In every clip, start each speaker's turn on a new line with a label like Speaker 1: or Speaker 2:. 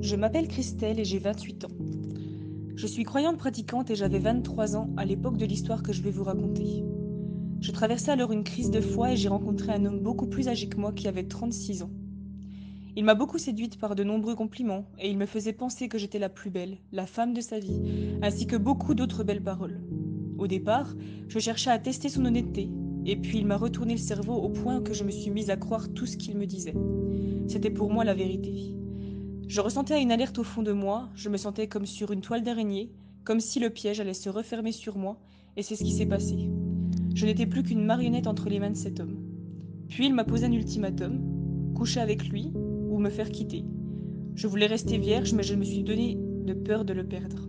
Speaker 1: Je m'appelle Christelle et j'ai 28 ans. Je suis croyante pratiquante et j'avais 23 ans à l'époque de l'histoire que je vais vous raconter. Je traversais alors une crise de foi et j'ai rencontré un homme beaucoup plus âgé que moi qui avait 36 ans. Il m'a beaucoup séduite par de nombreux compliments et il me faisait penser que j'étais la plus belle, la femme de sa vie, ainsi que beaucoup d'autres belles paroles. Au départ, je cherchais à tester son honnêteté, et puis il m'a retourné le cerveau au point que je me suis mise à croire tout ce qu'il me disait. C'était pour moi la vérité. Je ressentais une alerte au fond de moi, je me sentais comme sur une toile d'araignée, comme si le piège allait se refermer sur moi, et c'est ce qui s'est passé. Je n'étais plus qu'une marionnette entre les mains de cet homme. Puis il m'a posé un ultimatum, coucher avec lui ou me faire quitter. Je voulais rester vierge, mais je me suis donné de peur de le perdre.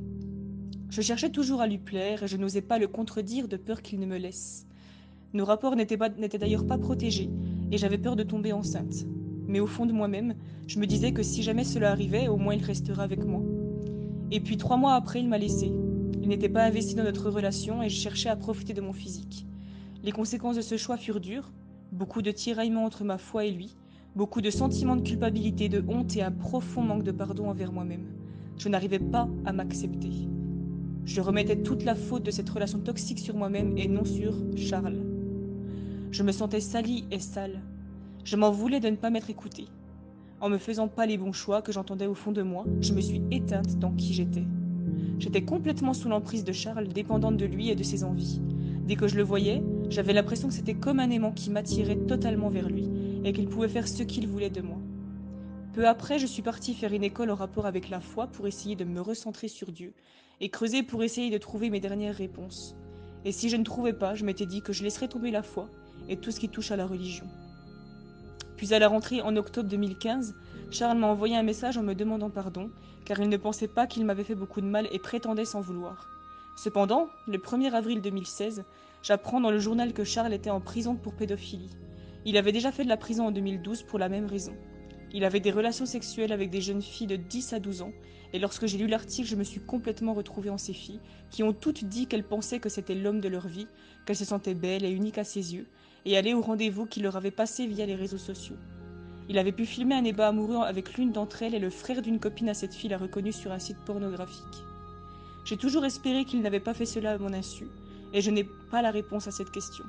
Speaker 1: Je cherchais toujours à lui plaire et je n'osais pas le contredire de peur qu'il ne me laisse. Nos rapports n'étaient d'ailleurs pas protégés et j'avais peur de tomber enceinte. Mais au fond de moi-même, je me disais que si jamais cela arrivait, au moins il restera avec moi. Et puis 3 mois après, il m'a laissé. Il n'était pas investi dans notre relation et je cherchais à profiter de mon physique. Les conséquences de ce choix furent dures, beaucoup de tiraillements entre ma foi et lui, beaucoup de sentiments de culpabilité, de honte et un profond manque de pardon envers moi-même. Je n'arrivais pas à m'accepter. Je remettais toute la faute de cette relation toxique sur moi-même et non sur Charles. Je me sentais salie et sale. Je m'en voulais de ne pas m'être écoutée. En me faisant pas les bons choix que j'entendais au fond de moi, je me suis éteinte dans qui j'étais. J'étais complètement sous l'emprise de Charles, dépendante de lui et de ses envies. Dès que je le voyais, j'avais l'impression que c'était comme un aimant qui m'attirait totalement vers lui et qu'il pouvait faire ce qu'il voulait de moi. Peu après, je suis partie faire une école en rapport avec la foi pour essayer de me recentrer sur Dieu et creuser pour essayer de trouver mes dernières réponses. Et si je ne trouvais pas, je m'étais dit que je laisserais tomber la foi et tout ce qui touche à la religion. Puis à la rentrée en octobre 2015, Charles m'a envoyé un message en me demandant pardon, car il ne pensait pas qu'il m'avait fait beaucoup de mal et prétendait s'en vouloir. Cependant, le 1er avril 2016, j'apprends dans le journal que Charles était en prison pour pédophilie. Il avait déjà fait de la prison en 2012 pour la même raison. Il avait des relations sexuelles avec des jeunes filles de 10 à 12 ans, et lorsque j'ai lu l'article, je me suis complètement retrouvée en ces filles, qui ont toutes dit qu'elles pensaient que c'était l'homme de leur vie, qu'elles se sentaient belles et uniques à ses yeux, et allaient au rendez-vous qu'il leur avait passé via les réseaux sociaux. Il avait pu filmer un débat amoureux avec l'une d'entre elles et le frère d'une copine à cette fille l'a reconnu sur un site pornographique. J'ai toujours espéré qu'il n'avait pas fait cela à mon insu, et je n'ai pas la réponse à cette question.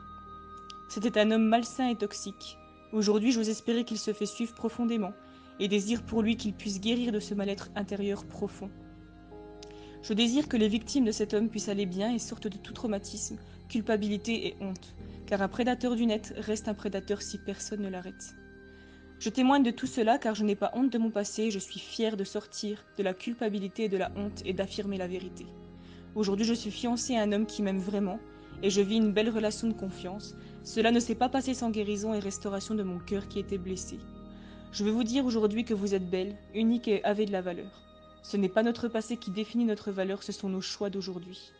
Speaker 1: C'était un homme malsain et toxique. Aujourd'hui, j'ose espérer qu'il se fait suivre profondément, et désire pour lui qu'il puisse guérir de ce mal-être intérieur profond. Je désire que les victimes de cet homme puissent aller bien et sortent de tout traumatisme, culpabilité et honte, car un prédateur du net reste un prédateur si personne ne l'arrête. Je témoigne de tout cela car je n'ai pas honte de mon passé et je suis fière de sortir de la culpabilité et de la honte et d'affirmer la vérité. Aujourd'hui, je suis fiancée à un homme qui m'aime vraiment et je vis une belle relation de confiance. Cela ne s'est pas passé sans guérison et restauration de mon cœur qui était blessé. Je veux vous dire aujourd'hui que vous êtes belle, unique et avez de la valeur. Ce n'est pas notre passé qui définit notre valeur, ce sont nos choix d'aujourd'hui.